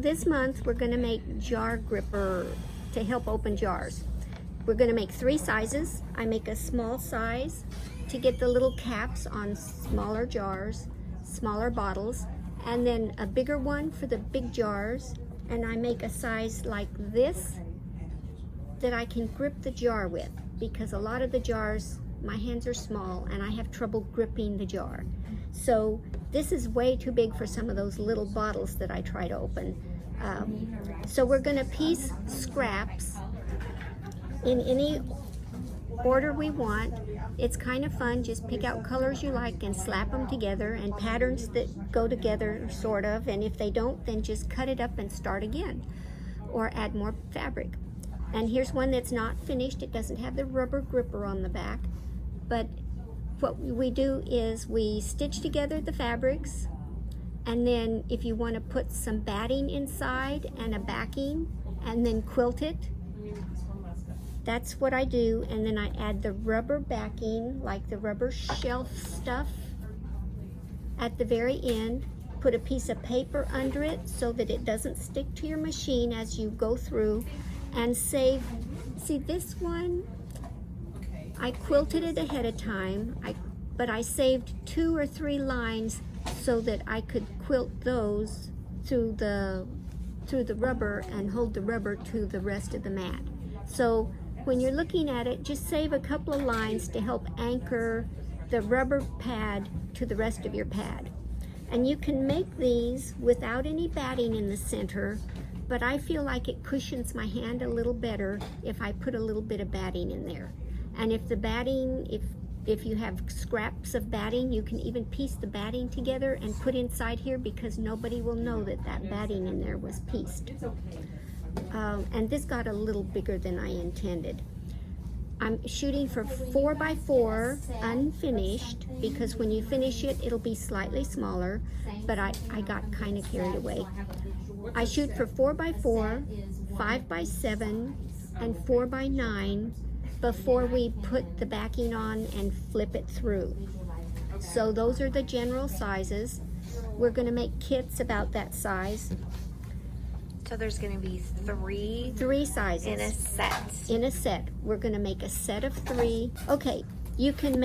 this month we're going to make jar gripper to help open jars. We're going to make 3 sizes. I make a small size to get the little caps on smaller jars, smaller bottles, and then a bigger one for the big jars, and I make a size like this that I can grip the jar with, because a lot of the jars, my hands are small and I have trouble gripping the jar. So this is way too big for some of those little bottles that I try to open. So we're going to piece scraps in any order we want. It's kind of fun. Just pick out colors you like and slap them together, and patterns that go together, sort of, and if they don't, then just cut it up and start again, or add more fabric. And here's one that's not finished. It doesn't have the rubber gripper on the back, but what we do is we stitch together the fabrics, and then if you want to put some batting inside and a backing and then quilt it, that's what I do. And then I add the rubber backing, like the rubber shelf stuff, at the very end. Put a piece of paper under it so that it doesn't stick to your machine as you go through, and save. See this one, I quilted it ahead of time, but I saved 2 or 3 lines so that I could quilt those through the rubber and hold the rubber to the rest of the mat. So when you're looking at it, just save a couple of lines to help anchor the rubber pad to the rest of your pad. And you can make these without any batting in the center, but I feel like it cushions my hand a little better if I put a little bit of batting in there. And if the batting, if you have scraps of batting, you can even piece the batting together and put inside here, because nobody will know that that batting in there was pieced. And this got a little bigger than I intended. I'm shooting for 4x4 unfinished, because when you finish it, it'll be slightly smaller, but I got kind of carried away. I shoot for 4x4, 5x7, and 4x9 before we put the backing on and flip it through. So those are the general sizes. We're going to make kits about that size. So there's going to be 3 sizes in a set. In a set. We're going to make a set of 3. Okay, you can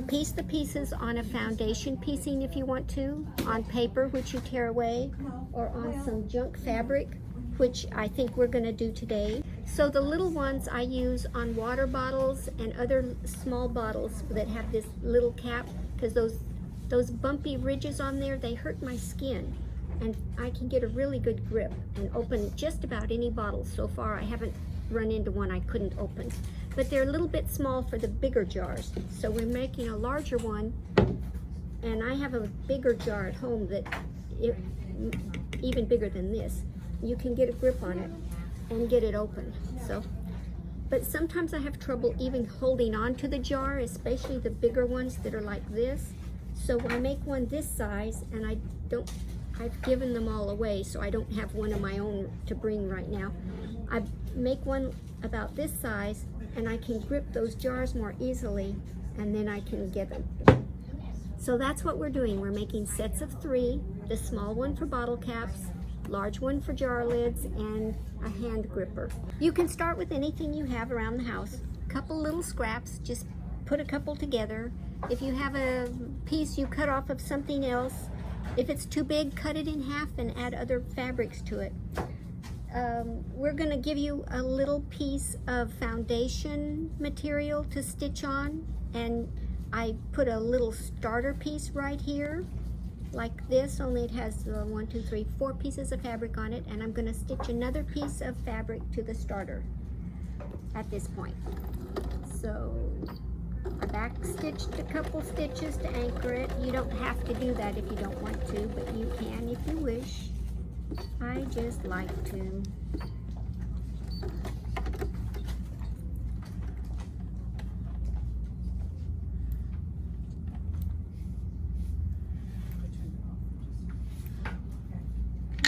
piece the pieces on a foundation piecing if you want to, on paper, which you tear away, or on some junk fabric, which I think we're going to do today. So the little ones I use on water bottles and other small bottles that have this little cap, because those bumpy ridges on there, they hurt my skin. And I can get a really good grip and open just about any bottle. So far I haven't run into one I couldn't open. But they're a little bit small for the bigger jars. So we're making a larger one, and I have a bigger jar at home that even bigger than this. You can get a grip on it and get it open. But sometimes I have trouble even holding on to the jar, especially the bigger ones that are like this. So I make one this size, and I've given them all away, so I don't have one of my own to bring right now. I make one about this size, and I can grip those jars more easily, and then I can get them. So that's what we're doing. We're making sets of 3, the small one for bottle caps, large one for jar lids, and a hand gripper. You can start with anything you have around the house. A couple little scraps, just put a couple together. If you have a piece you cut off of something else, if it's too big, cut it in half and add other fabrics to it. We're going to give you a little piece of foundation material to stitch on, and I put a little starter piece right here, like this, only it has 1, 2, 3, 4 pieces of fabric on it, and I'm going to stitch another piece of fabric to the starter at this point. So I back stitched a couple stitches to anchor it. You don't have to do that if you don't want to, but you can if you wish. I just like to.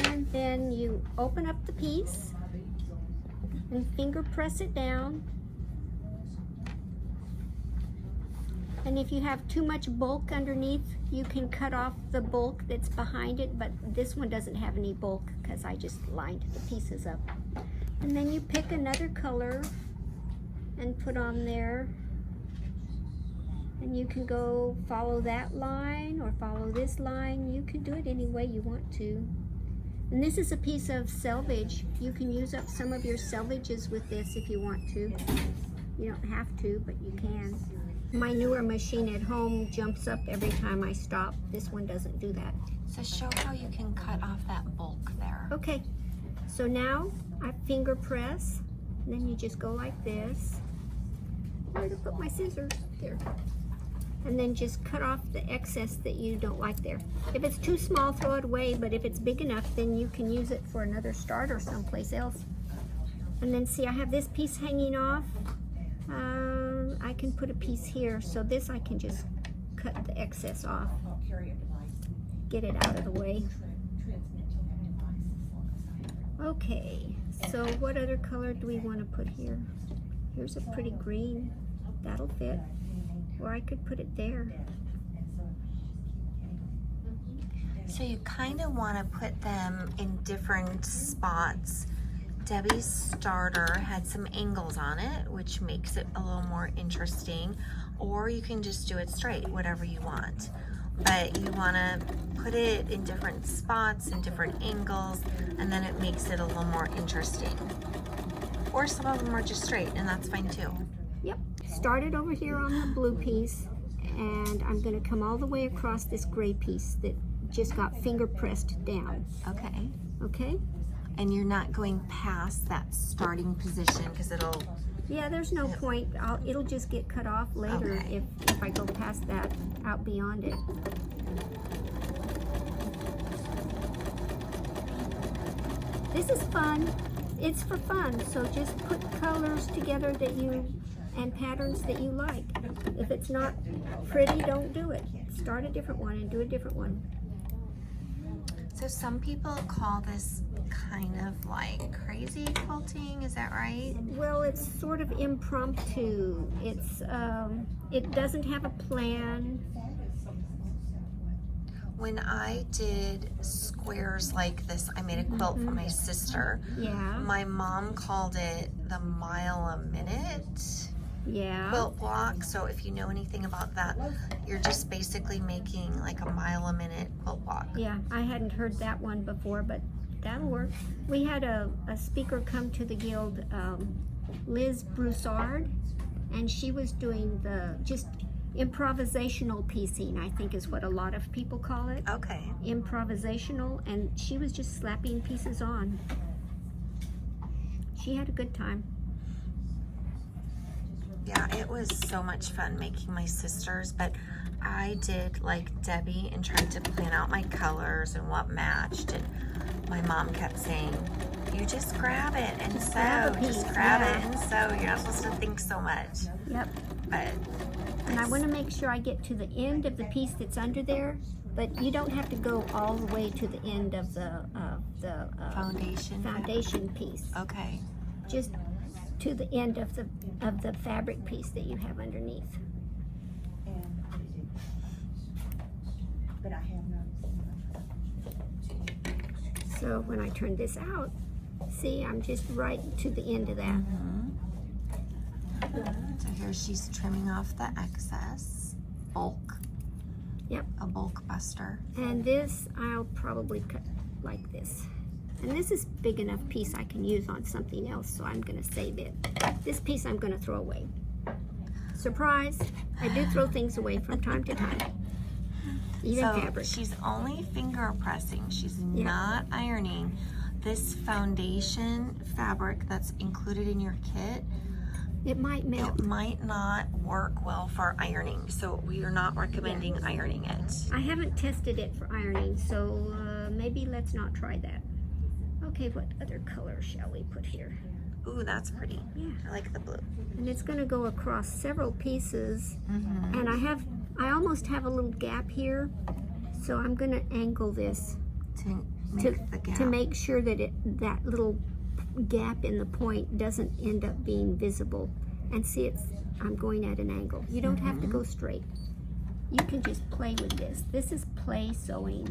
And then you open up the piece and finger press it down. And if you have too much bulk underneath, you can cut off the bulk that's behind it, but this one doesn't have any bulk because I just lined the pieces up. And then you pick another color and put on there. And you can go follow that line or follow this line. You can do it any way you want to. And this is a piece of selvage. You can use up some of your selvages with this if you want to. You don't have to, but you can. My newer machine at home jumps up every time I stop. This one doesn't do that. So show how you can cut off that bulk there. Okay, so now I finger press, and then you just go like this. Where to put my scissors? There. And then just cut off the excess that you don't like there. If it's too small, throw it away, but if it's big enough, then you can use it for another start or someplace else. And then see, I have this piece hanging off. I can put a piece here, so this I can just cut the excess off. Get it out of the way. Okay, so what other color do we want to put here? Here's a pretty green. That'll fit. Or I could put it there. So you kind of want to put them in different spots. Debbie's starter had some angles on it, which makes it a little more interesting. Or you can just do it straight, whatever you want. But you want to put it in different spots and different angles, and then it makes it a little more interesting. Or some of them are just straight, and that's fine too. Yep. Started over here on the blue piece, and I'm going to come all the way across this gray piece that just got finger pressed down. Okay. Okay? And you're not going past that starting position because it'll... Yeah, there's no point. It'll just get cut off later Okay. if I go past that, out beyond it. This is fun. It's for fun, so just put colors together that you, and patterns that you like. If it's not pretty, don't do it. Start a different one and do a different one. So some people call this kind of like crazy quilting, is that right? Well, it's sort of impromptu. It doesn't have a plan. When I did squares like this, I made a quilt for my sister. Yeah. My mom called it the mile a minute Yeah. quilt block. So if you know anything about that, you're just basically making like a mile a minute quilt block. Yeah, I hadn't heard that one before, but that'll work. We had a speaker come to the guild, Liz Broussard, and she was doing the just improvisational piecing, I think is what a lot of people call it. Okay. Improvisational, and she was just slapping pieces on. She had a good time. Yeah, it was so much fun making my sisters, but I did like Debbie and tried to plan out my colors and what matched, and my mom kept saying, you just grab it and sew, just grab it and sew. You're not supposed to think so much. Yep. But And I want to make sure I get to the end of the piece that's under there, but you don't have to go all the way to the end of the foundation piece. Okay. Just to the end of the fabric piece that you have underneath. So when I turn this out, see, I'm just right to the end of that. So here she's trimming off the excess bulk. Yep. A bulk buster. And this I'll probably cut like this. And this is big enough piece I can use on something else, so I'm going to save it. This piece I'm going to throw away. Surprise! I do throw things away from time to time. Even So fabric. she's only finger pressing. She's not ironing. This foundation fabric that's included in your kit, It might melt. it might not work well for ironing. So we are not recommending ironing it. I haven't tested it for ironing, so maybe let's not try that. Okay, what other color shall we put here? Ooh, that's pretty. Yeah. I like the blue. And it's going to go across several pieces. And I almost have a little gap here, so I'm going to angle this To make the gap. to make sure that that little gap in the point doesn't end up being visible. And see, I'm going at an angle. You don't have to go straight. You can just play with this. This is play sewing.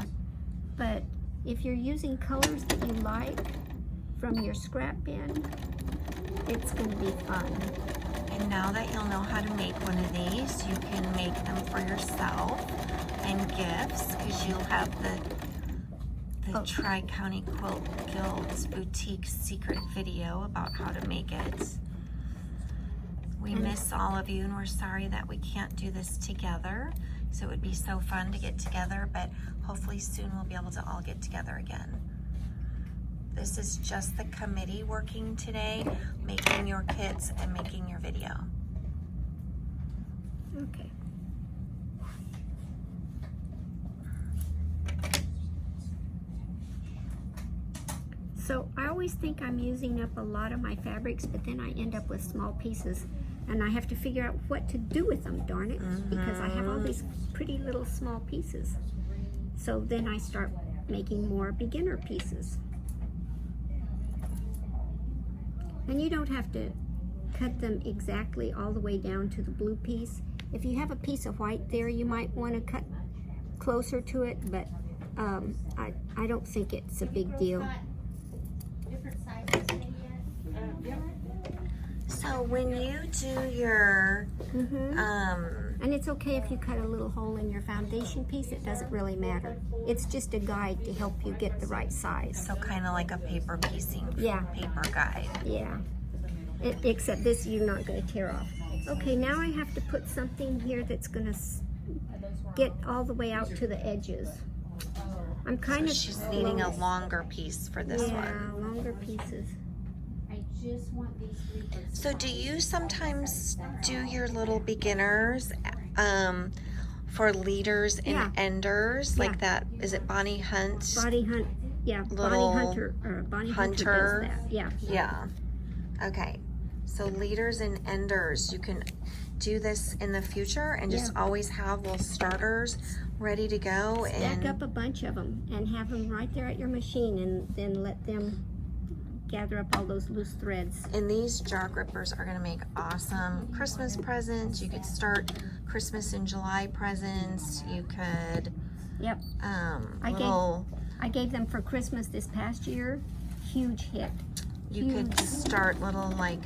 But if you're using colors that you like from your scrap bin, it's going to be fun. And now that you'll know how to make one of these, you can make them for yourself and gifts, because you'll have the Tri-County Quilt Guild's boutique secret video about how to make it. We miss all of you, and we're sorry that we can't do this together. So it would be so fun to get together, but hopefully soon we'll be able to all get together again. This is just the committee working today, making your kits and making your video. Okay. So I always think I'm using up a lot of my fabrics, but then I end up with small pieces, and I have to figure out what to do with them, darn it, because I have all these pretty little small pieces. So then I start making more beginner pieces. And you don't have to cut them exactly all the way down to the blue piece. If you have a piece of white there, you might want to cut closer to it, but I don't think it's a big deal. So when you do your, and it's okay if you cut a little hole in your foundation piece, it doesn't really matter. It's just a guide to help you get the right size. so kind of like a paper piecing paper guide. Yeah. Except this you're not going to tear off. Okay, now I have to put something here that's going to get all the way out to the edges. I'm kind of She's needing a longer piece for this one. Yeah, longer pieces. So do you sometimes do your little beginners for leaders and enders like that? Is it Bonnie Hunt? Bonnie Hunt, yeah. Little Bonnie Hunter, Bonnie Hunter does that. Yeah. Yeah. Okay. So leaders and enders, you can do this in the future and just always have little starters ready to go. Stack up a bunch of them and have them right there at your machine, and then let them gather up all those loose threads. And these jar grippers are going to make awesome Christmas presents. You could start Christmas in July presents. You could, I gave them for Christmas this past year. Huge hit. You could start little like,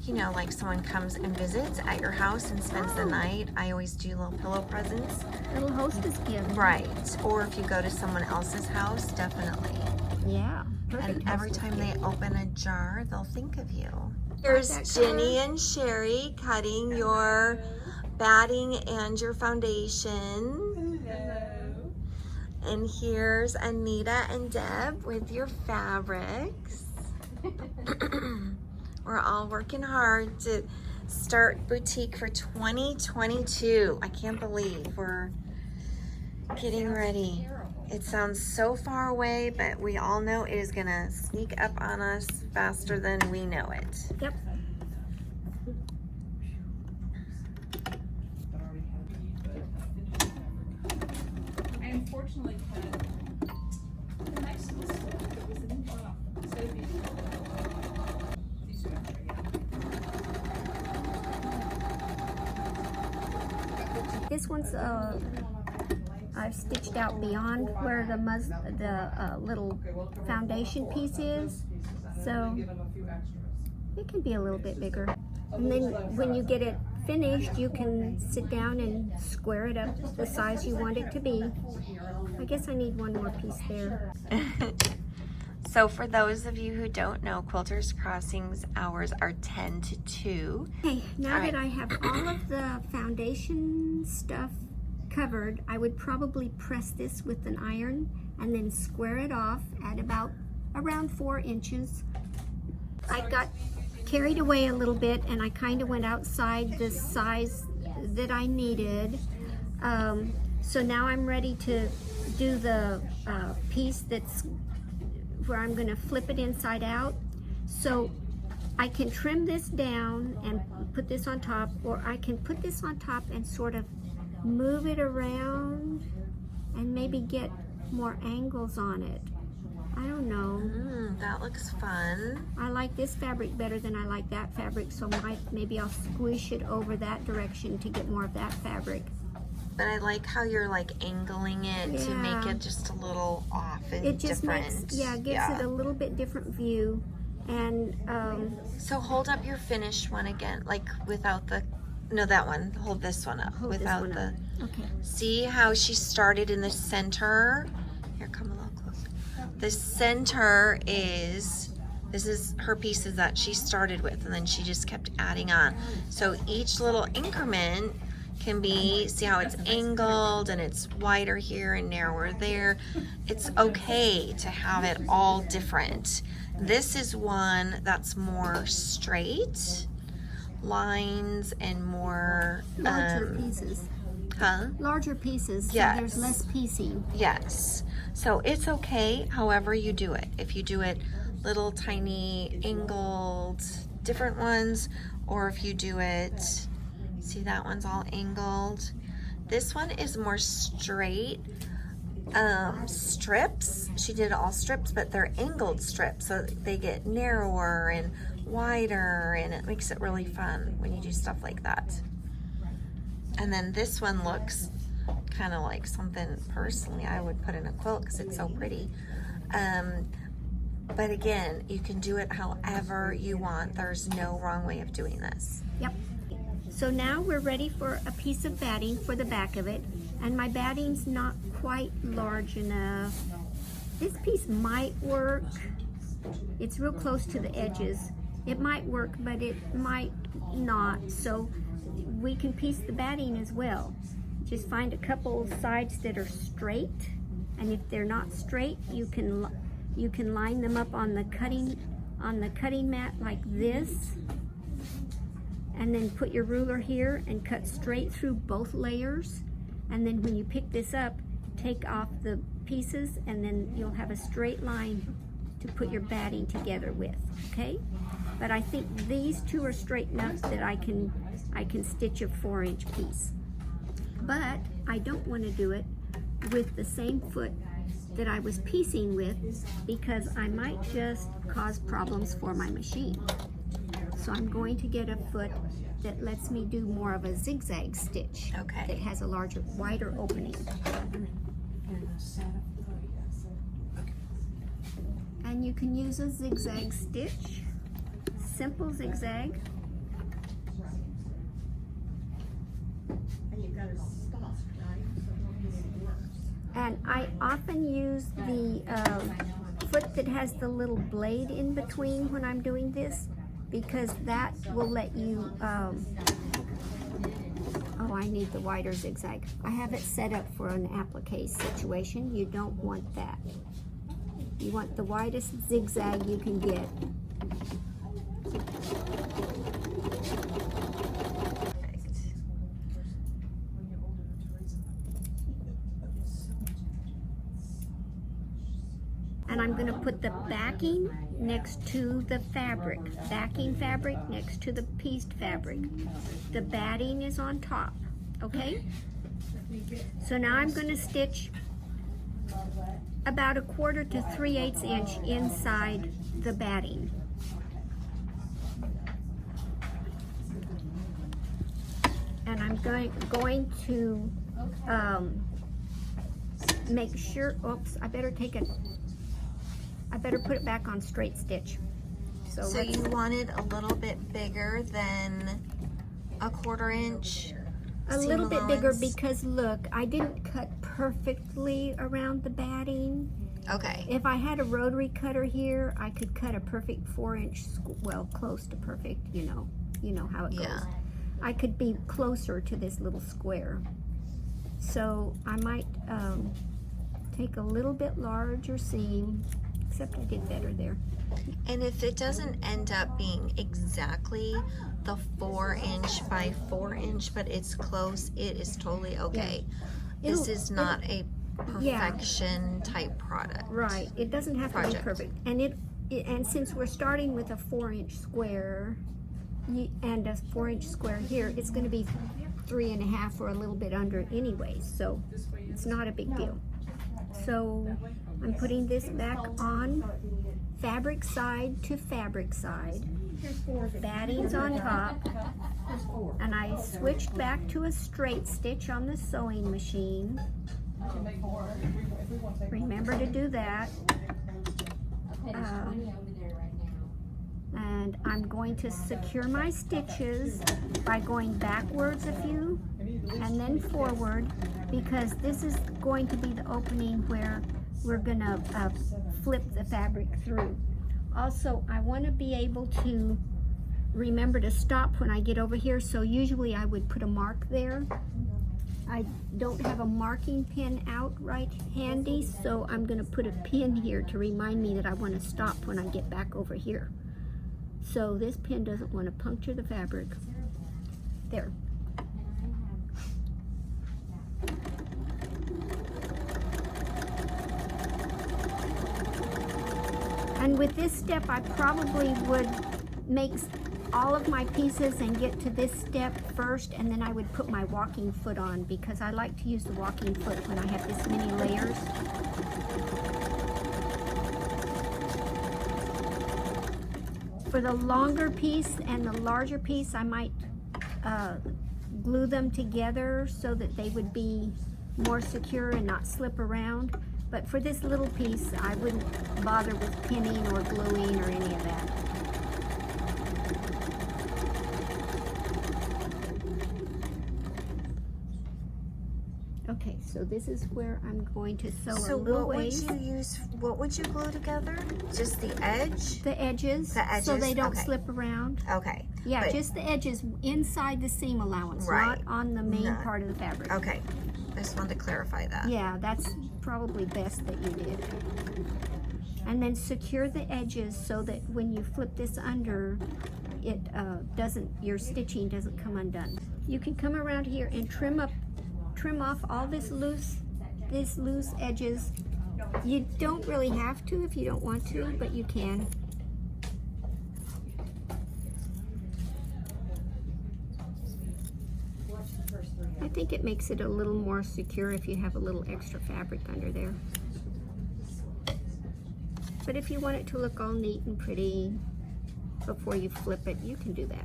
you know, like someone comes and visits at your house and spends the night. I always do little pillow presents. Little hostess gift. Right. Or if you go to someone else's house, definitely. Yeah. And every time they open a jar, they'll think of you. Here's Jenny and Sherry cutting your batting and your foundation. Hello. And here's Anita and Deb with your fabrics. We're all working hard to start boutique for 2022. I can't believe we're getting ready. It sounds so far away, but we all know it is gonna sneak up on us faster than we know it. Yep. I unfortunately cut the next to this one. It was an inch off. So it'd be these two extra, yeah. This one's I've stitched out beyond where the little foundation piece is, so it can be a little bit bigger. And then when you get it finished, you can sit down and square it up the size you want it to be. I guess I need one more piece there. So for those of you who don't know, Quilters Crossing's hours are 10 to 2. Okay, now that I have all of the foundation stuff covered, I would probably press this with an iron and then square it off at around 4 inches. I got carried away a little bit and I kind of went outside the size that I needed. So now I'm ready to do the piece that's where I'm going to flip it inside out. So I can trim this down and put this on top, or I can put this on top and sort of move it around and maybe get more angles on it. I don't know. That looks fun. I like this fabric better than I like that fabric, so maybe I'll squish it over that direction to get more of that fabric. But I like how you're like angling it to make it just a little off and it just different. gives it a little bit different view. And so hold up your finished one again, like without the, no, that one. Hold this one up without the. Okay. See how she started in the center? Here, come a little closer. The center is, this is her pieces that she started with, and then she just kept adding on. So each little increment can be, see how it's angled and it's wider here and narrower there. It's okay to have it all different. This is one that's more straight lines and more larger pieces. Larger pieces, so Yes. there's less piecing. Yes. So it's okay however you do it. If you do it little tiny angled different ones, or if you do it, see that one's all angled. This one is more straight strips. She did all strips, but they're angled strips, so they get narrower and wider, and it makes it really fun when you do stuff like that. And then this one looks kind of like something personally I would put in a quilt because it's so pretty. But again, you can do it however you want. There's no wrong way of doing this. Yep. So now we're ready for a piece of batting for the back of it. And my batting's not quite large enough. This piece might work. It's real close to the edges. It might work, but it might not. So we can piece the batting as well. Just find a couple sides that are straight, and if they're not straight, you can line them up on the cutting mat like this, and then put your ruler here and cut straight through both layers. And then when you pick this up, take off the pieces, and then you'll have a straight line to put your batting together with. Okay? But I think these two are straight enough that I can stitch a 4-inch piece. But I don't want to do it with the same foot that I was piecing with, because I might just cause problems for my machine. So I'm going to get a foot that lets me do more of a zigzag stitch. Okay. That has a larger, wider opening. And you can use a zigzag stitch. Simple zigzag. And I often use the foot that has the little blade in between when I'm doing this, because that will let you, oh, I need the wider zigzag. I have it set up for an applique situation. You don't want that. You want the widest zigzag you can get. And I'm going to put the backing next to the fabric. Backing fabric next to the pieced fabric. The batting is on top, okay? So now I'm going to stitch about 1/4 to 3/8 inch inside the batting. And I'm going to make sure, oops, I better put it back on straight stitch. So you want it a little bit bigger than 1/4 inch? a little bit bigger, because look, I didn't cut perfectly around the batting. Okay. If I had a rotary cutter here, I could cut a perfect 4-inch, well, close to perfect, you know how it goes. Yeah. I could be closer to this little square. So I might take a little bit larger seam, except I did better there. And if it doesn't end up being exactly the 4-inch by 4-inch, but it's close, it is totally okay. This is not a perfection type product. Right, it doesn't have to be perfect. And and since we're starting with a 4-inch square and a 4-inch square here, it's going to be 3.5 or a little bit under anyway, so it's not a big deal. So I'm putting this back on fabric side to fabric side. Batting's on top. And I switched back to a straight stitch on the sewing machine. Remember to do that. And I'm going to secure my stitches by going backwards a few and then forward, because this is going to be the opening where we're gonna flip the fabric through. Also, I want to be able to remember to stop when I get over here, so usually I would put a mark there. I don't have a marking pin out right handy, so I'm going to put a pin here to remind me that I want to stop when I get back over here. So this pin doesn't want to puncture the fabric. There. And with this step, I probably would make all of my pieces and get to this step first, and then I would put my walking foot on, because I like to use the walking foot when I have this many layers. For the longer piece and the larger piece, I might glue them together so that they would be more secure and not slip around. But for this little piece, I wouldn't bother with pinning or gluing or any of that. Okay, so this is where I'm going to sew a little ways. What would you glue together? Just the edge? The edges, so they don't slip around. Okay. Yeah, just the edges inside the seam allowance, not on the main part of the fabric. Okay, I just wanted to clarify that. Yeah, that's probably best that you did. And then secure the edges so that when you flip this under, it your stitching doesn't come undone. You can come around here and trim off all this loose edges. You don't really have to if you don't want to, but you can. I think it makes it a little more secure if you have a little extra fabric under there. But if you want it to look all neat and pretty before you flip it, you can do that.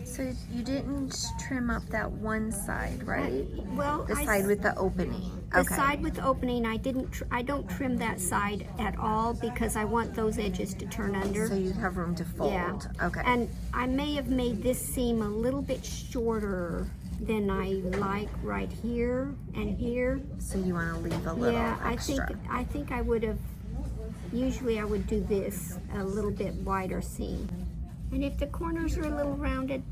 So you didn't trim up that one side, right? Well, the side with the opening. The side with the opening, I don't trim that side at all because I want those edges to turn under. So you have room to fold. Yeah. Okay. And I may have made this seam a little bit shorter than I like right here and here. So you want to leave a little extra. I think I would have, usually I would do this a little bit wider seam. And if the corners are a little rounded,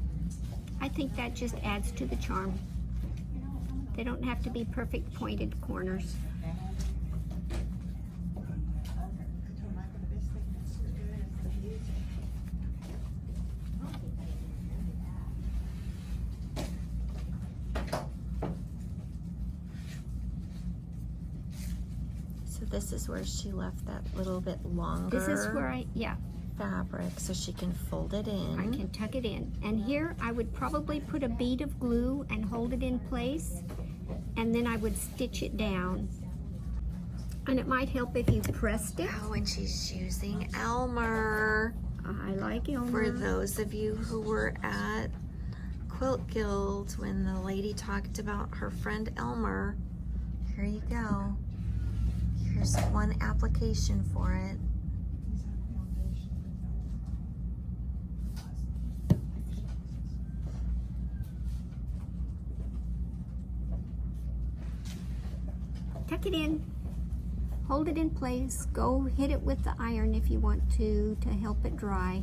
I think that just adds to the charm. They don't have to be perfect pointed corners. So this is where she left that little bit longer. This is where fabric, so she can fold it in. I can tuck it in. And here I would probably put a bead of glue and hold it in place, and then I would stitch it down. And it might help if you pressed it. Oh, and she's using Elmer. I like Elmer. For those of you who were at Quilt Guild when the lady talked about her friend Elmer, here you go. Here's one application for it. Tuck it in, hold it in place, go hit it with the iron if you want to help it dry.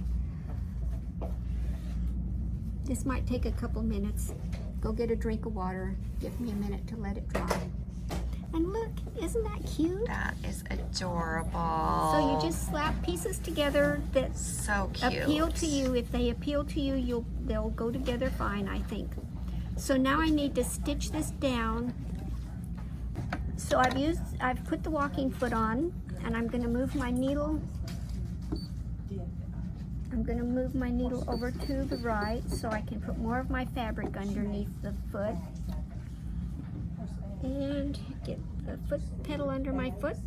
This might take a couple minutes. Go get a drink of water, give me a minute to let it dry. And look, isn't that cute? That is adorable. So you just slap pieces together that so cute. Appeal to you. If they appeal to you, they'll go together fine, I think. So now I need to stitch this down. So I've put the walking foot on, and I'm going to move my needle. I'm going to move my needle over to the right so I can put more of my fabric underneath the foot. And get the foot pedal under my foot.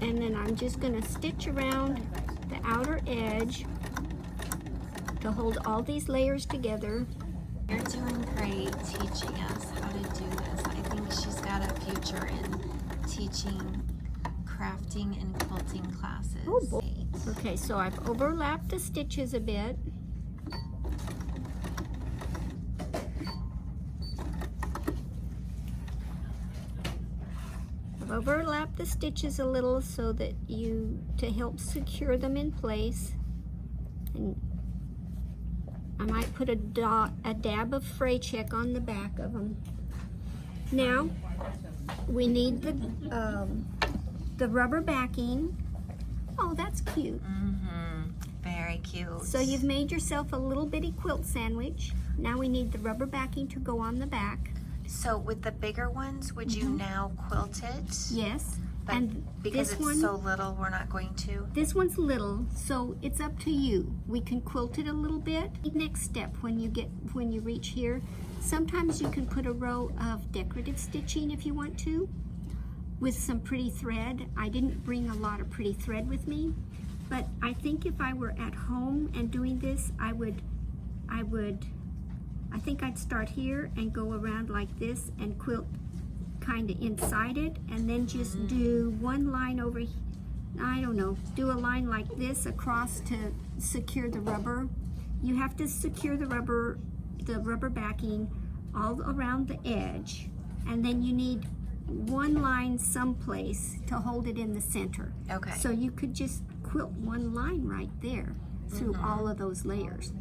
And then I'm just gonna stitch around the outer edge to hold all these layers together. You're doing great teaching us how to do this. I think she's got a future in teaching crafting and quilting classes. Oh boy. Okay, so I've overlapped the stitches a bit. I've overlapped the stitches a little so that to help secure them in place. And I might put a dab of fray check on the back of them. Now, we need the rubber backing. Oh, that's cute. Very cute. So you've made yourself a little bitty quilt sandwich. Now we need the rubber backing to go on the back. So with the bigger ones, would you now quilt it? Yes. But And because this it's one, so little, we're not going to. this one's little, so it's up to you. We can quilt it a little bit. Next step, when you reach here, sometimes you can put a row of decorative stitching if you want to, with some pretty thread. I didn't bring a lot of pretty thread with me, but I think if I were at home and doing this, I think I'd start here and go around like this and quilt kind of inside it, and then just do one line over, I don't know, do a line like this across to secure the rubber. You have to secure the rubber backing all around the edge, and then you need one line someplace to hold it in the center. Okay. So you could just quilt one line right there through all of those layers.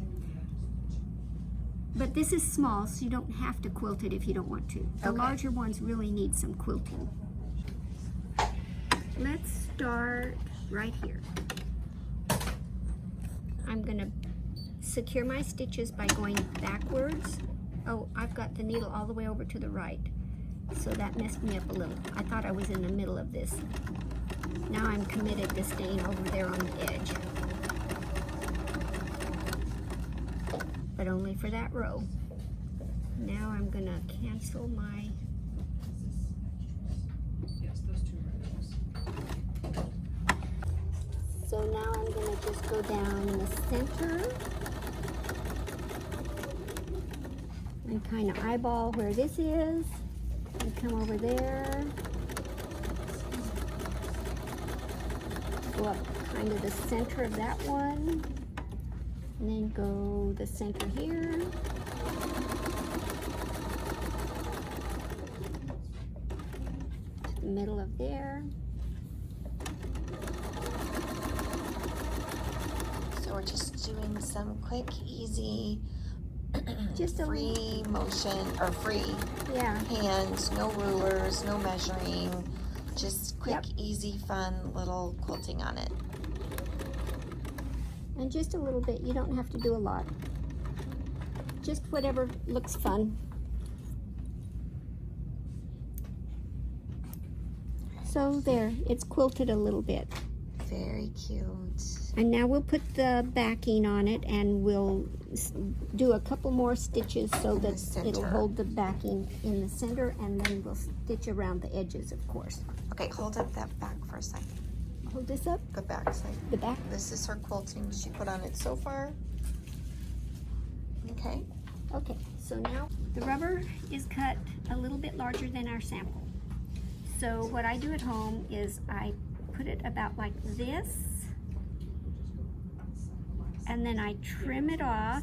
But this is small, so you don't have to quilt it if you don't want to. The larger ones really need some quilting. Let's start right here. I'm gonna secure my stitches by going backwards. Oh, I've got the needle all the way over to the right, so that messed me up a little. I thought I was in the middle of this. Now I'm committed to staying over there on the edge. But only for that row. Now I'm gonna cancel my So now I'm gonna just go down the center and kind of eyeball where this is and come over there. Go up kind of the center of that one. And then go the center here. To the middle of there. So we're just doing some quick, easy, Just a free motion, or free hands, no rulers, no measuring, just quick, easy, fun little quilting on it. And just a little bit. You don't have to do a lot. Just whatever looks fun. So there, it's quilted a little bit. Very cute. And now we'll put the backing on it, and we'll do a couple more stitches so that it'll hold the backing in the center, and then we'll stitch around the edges, of course. Okay, hold up that back for a second. Hold this up, The back side. the back. This is her quilting she put on it so far. Okay. Okay, so now the rubber is cut a little bit larger than our sample. So what I do at home is I put it about like this, and then I trim it off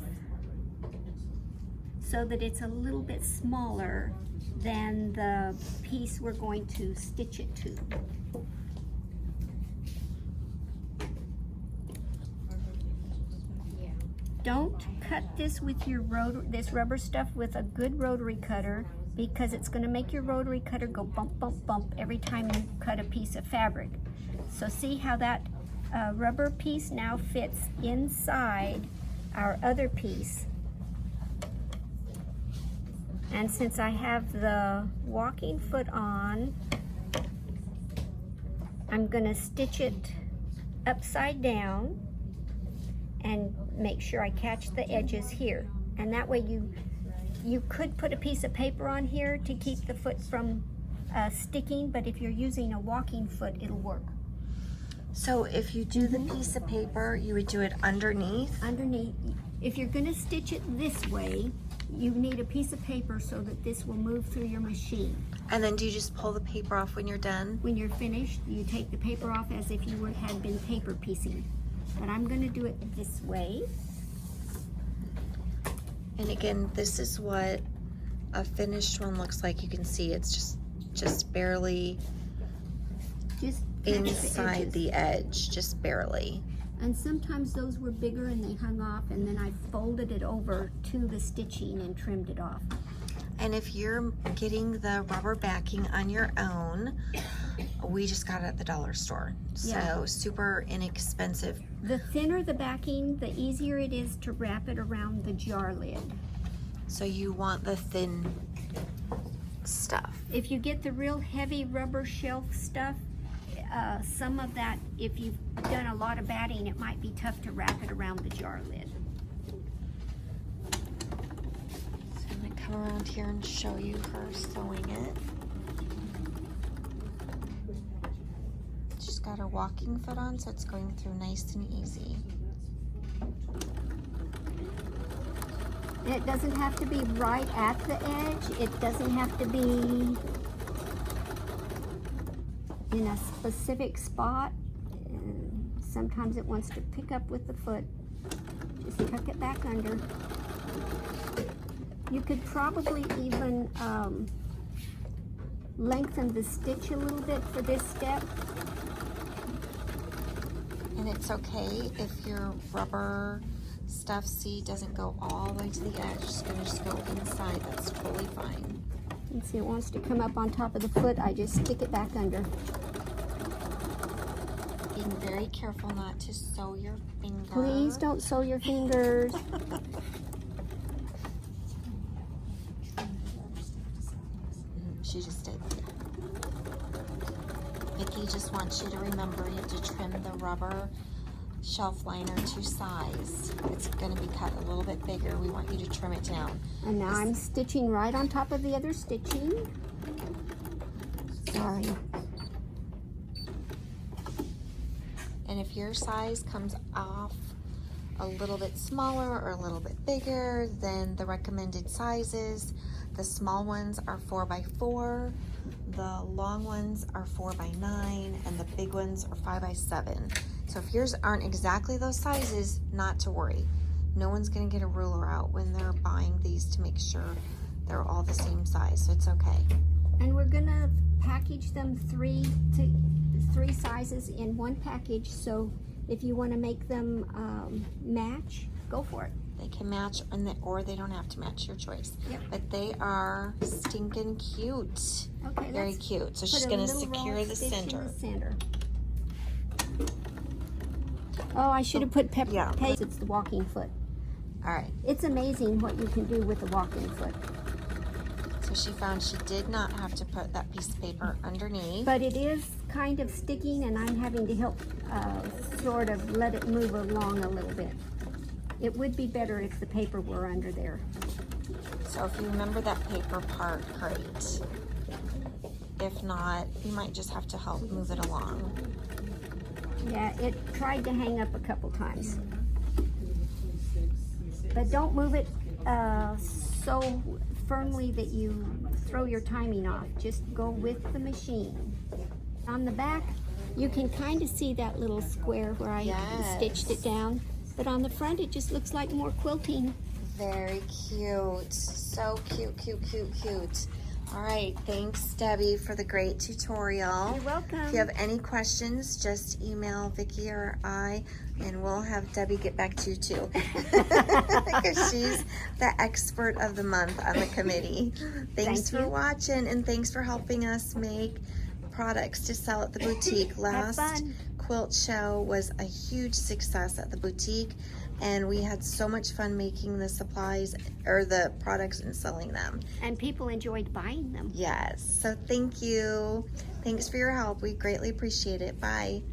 so that it's a little bit smaller than the piece we're going to stitch it to. Don't cut this with your this rubber stuff with a good rotary cutter, because it's going to make your rotary cutter go bump, bump, bump every time you cut a piece of fabric. So see how that rubber piece now fits inside our other piece. And since I have the walking foot on, I'm going to stitch it upside down and make sure I catch the edges here. And that way You could put a piece of paper on here to keep the foot from sticking, but if you're using a walking foot, it'll work. So if you do the piece of paper, you would do it underneath? Underneath. If you're gonna stitch it this way, you need a piece of paper so that this will move through your machine. And then do you just pull the paper off when you're done? When you're finished, you take the paper off as if you had been paper piecing. But I'm gonna do it this way. And again, this is what a finished one looks like. You can see it's just barely Just inside the edge, just barely. And sometimes those were bigger and they hung off, and then I folded it over to the stitching and trimmed it off. And if you're getting the rubber backing on your own, we just got it at the dollar store. Yeah. So super inexpensive. The thinner the backing, the easier it is to wrap it around the jar lid. So you want the thin stuff. If you get the real heavy rubber shelf stuff, some of that, if you've done a lot of batting, it might be tough to wrap it around the jar lid. So I'm gonna come around here and show you her sewing it. She's got her walking foot on, so it's going through nice and easy. It doesn't have to be right at the edge. It doesn't have to be in a specific spot. Sometimes it wants to pick up with the foot. Just tuck it back under. You could probably even lengthen the stitch a little bit for this step. And it's okay if your rubber stuff, see, doesn't go all the way to the edge. It's gonna just go inside. That's totally fine. And see, it wants to come up on top of the foot. I just stick it back under. Being very careful not to sew your finger. Please don't sew your fingers. She just stayed there. Vicki just wants you to remember you have to trim the rubber shelf liner to size. It's going to be cut a little bit bigger. We want you to trim it down. And now I'm stitching right on top of the other stitching. Sorry. And if your size comes off a little bit smaller or a little bit bigger than the recommended sizes, the small ones are 4x4, the long ones are 4x9, and the big ones are 5x7. So if yours aren't exactly those sizes, not to worry. No one's gonna get a ruler out when they're buying these to make sure they're all the same size, so it's okay. And we're gonna package them three sizes in one package, so if you want to make them match, go for it. They can match, or they don't have to match, your choice. Yep. But they are stinking cute. Okay, Very let's cute. So put she's a gonna little roll secure of the stitch in center. the center. Oh, I should have put pepper. Yeah. Hey, it's the walking foot. All right. It's amazing what you can do with the walking foot. So she found she did not have to put that piece of paper underneath. But it is kind of sticking, and I'm having to help sort of let it move along a little bit. It would be better if the paper were under there. So if you remember that paper part, great. If not, you might just have to help move it along. Yeah, it tried to hang up a couple times. But don't move it so firmly that you throw your timing off. Just go with the machine. On the back, you can kind of see that little square where I stitched it down. But on the front, it just looks like more quilting. Very cute. So cute, cute, cute, cute. All right, thanks Debbie for the great tutorial. You're welcome. If you have any questions, just email Vicki or I, and we'll have Debbie get back to you too. Because she's the expert of the month on the committee. Thanks Thank for you. watching, and thanks for helping us make products to sell at the boutique. Last fun. quilt show was a huge success at the boutique, and we had so much fun making the supplies or the products and selling them. And people enjoyed buying them. Yes, so thank you. Thanks for your help. We greatly appreciate it. Bye.